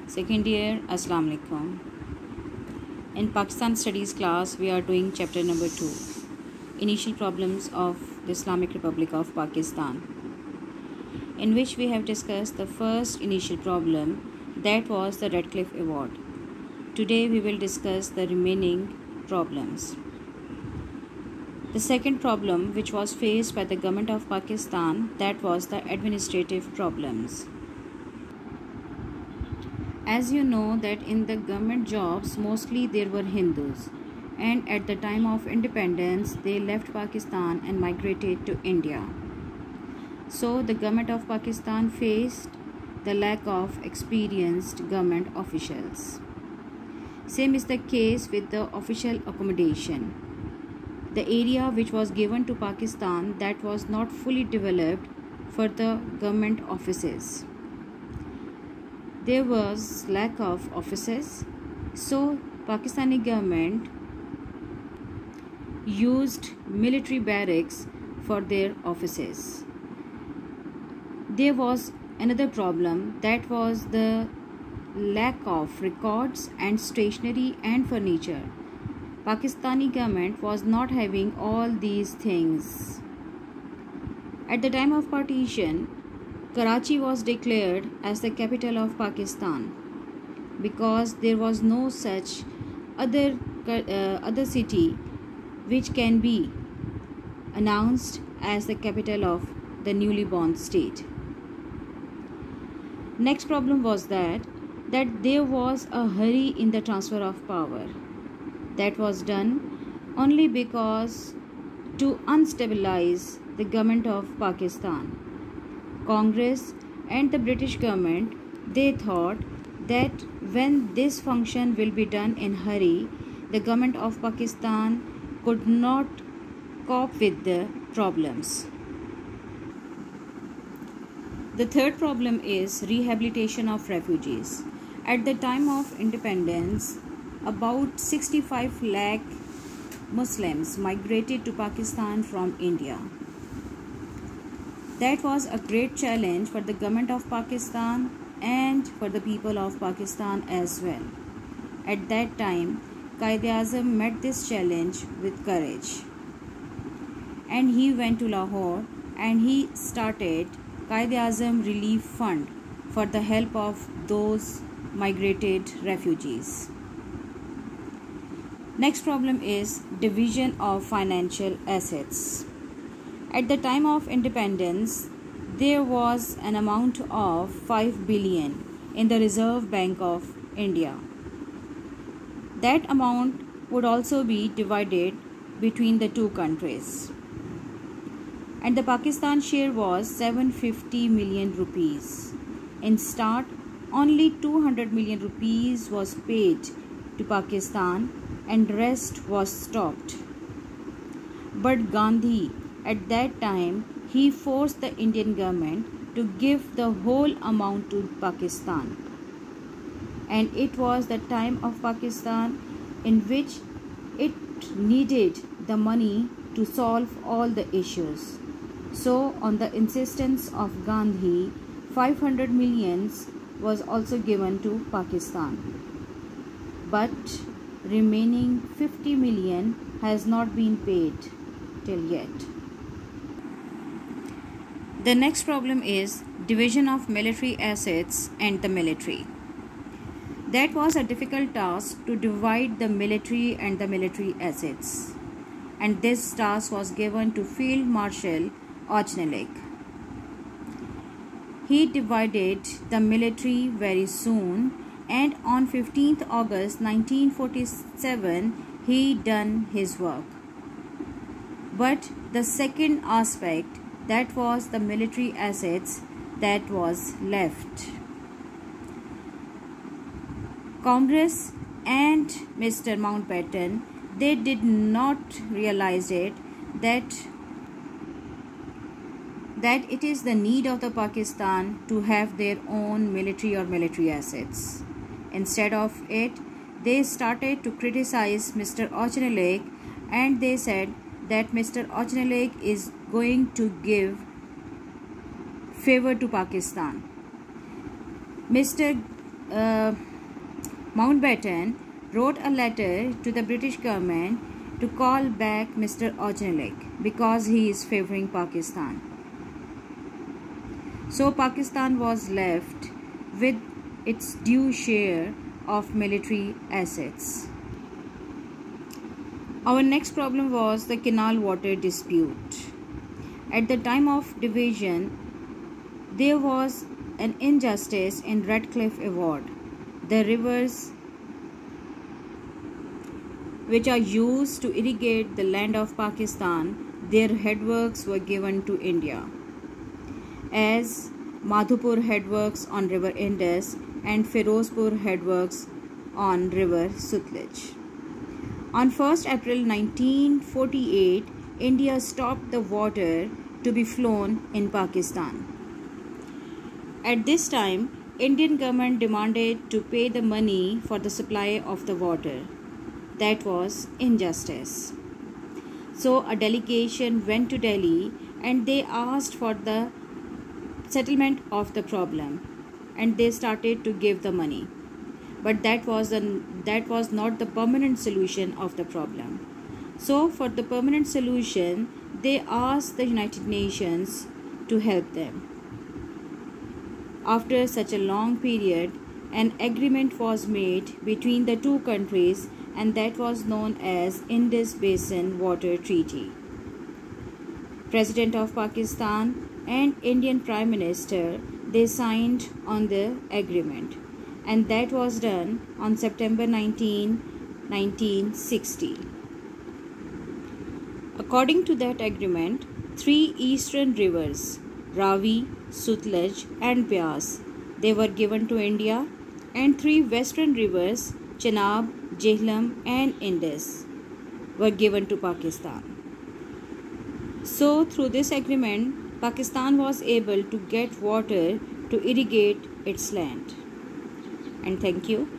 Second year, Assalamu alaikum. In Pakistan Studies class, we are doing chapter number 2, Initial Problems of the Islamic Republic of Pakistan, in which we have discussed the first initial problem, that was the Radcliffe Award. Today we will discuss the remaining problems. The second problem, which was faced by the government of Pakistan, that was the administrative problems. As you know that in the government jobs, mostly there were Hindus, and at the time of independence, they left Pakistan and migrated to India. So the government of Pakistan faced the lack of experienced government officials. Same is the case with the official accommodation. The area which was given to Pakistan, that was not fully developed for the government offices. There was lack of offices, so Pakistani government used military barracks for their offices. There was another problem, that was the lack of records and stationery and furniture. Pakistani government was not having all these things. At the time of partition, Karachi was declared as the capital of Pakistan because there was no such other city which can be announced as the capital of the newly born state. Next problem was that there was a hurry in the transfer of power. That was done only because to unstabilize the government of Pakistan. Congress and the British government, they thought that when this function will be done in hurry, the government of Pakistan could not cope with the problems. The third problem is rehabilitation of refugees. At the time of independence, about 65 lakh Muslims migrated to Pakistan from India. That was a great challenge for the government of Pakistan and for the people of Pakistan as well. At that time, Quaid-e-Azam met this challenge with courage. And he went to Lahore and he started Quaid-e-Azam Relief Fund for the help of those migrated refugees. Next problem is division of financial assets. At the time of independence, there was an amount of 5 billion in the Reserve Bank of India. That amount would also be divided between the two countries. And the Pakistan share was 750 million rupees. In start, only 200 million rupees was paid to Pakistan and rest was stopped. But Gandhi, at that time, he forced the Indian government to give the whole amount to Pakistan. And it was the time of Pakistan in which it needed the money to solve all the issues. So, on the insistence of Gandhi, 500 millions was also given to Pakistan. But remaining 50 million has not been paid till yet. The next problem is division of military assets and the military. That was a difficult task to divide the military and the military assets. And this task was given to Field Marshal Auchinleck. He divided the military very soon, and on 15th August 1947 he done his work. But the second aspect, that was the military assets, that was left. Congress and Mr. Mountbatten, they did not realize it that it is the need of the Pakistan to have their own military or military assets. Instead of it, they started to criticize Mr. Auchinleck, and they said that Mr. Auchinleck is going to give favor to Pakistan. Mr. uh, Mountbatten wrote a letter to the British government to call back Mr. Auchinleck because he is favoring Pakistan. So Pakistan was left with its due share of military assets. Our next problem was the canal water dispute. At the time of division, there was an injustice in Redcliffe Award. The rivers which are used to irrigate the land of Pakistan, their headworks were given to India, as Madhupur headworks on river Indus and Firozpur headworks on river Sutlej. On 1st April 1948, India stopped the water to be flown in Pakistan. At this time, Indian government demanded to pay the money for the supply of the water. That was injustice. So a delegation went to Delhi and they asked for the settlement of the problem, and they started to give the money. But that was not the permanent solution of the problem. So for the permanent solution, they asked the United Nations to help them. After such a long period, an agreement was made between the two countries, and that was known as Indus Basin Water Treaty. President of Pakistan and Indian Prime Minister, they signed on the agreement, and that was done on September 19, 1960. According to that agreement, 3 eastern rivers, Ravi, Sutlej and Beas, they were given to India, and 3 western rivers, Chenab, Jhelum and Indus, were given to Pakistan. So through this agreement, Pakistan was able to get water to irrigate its land. And thank you.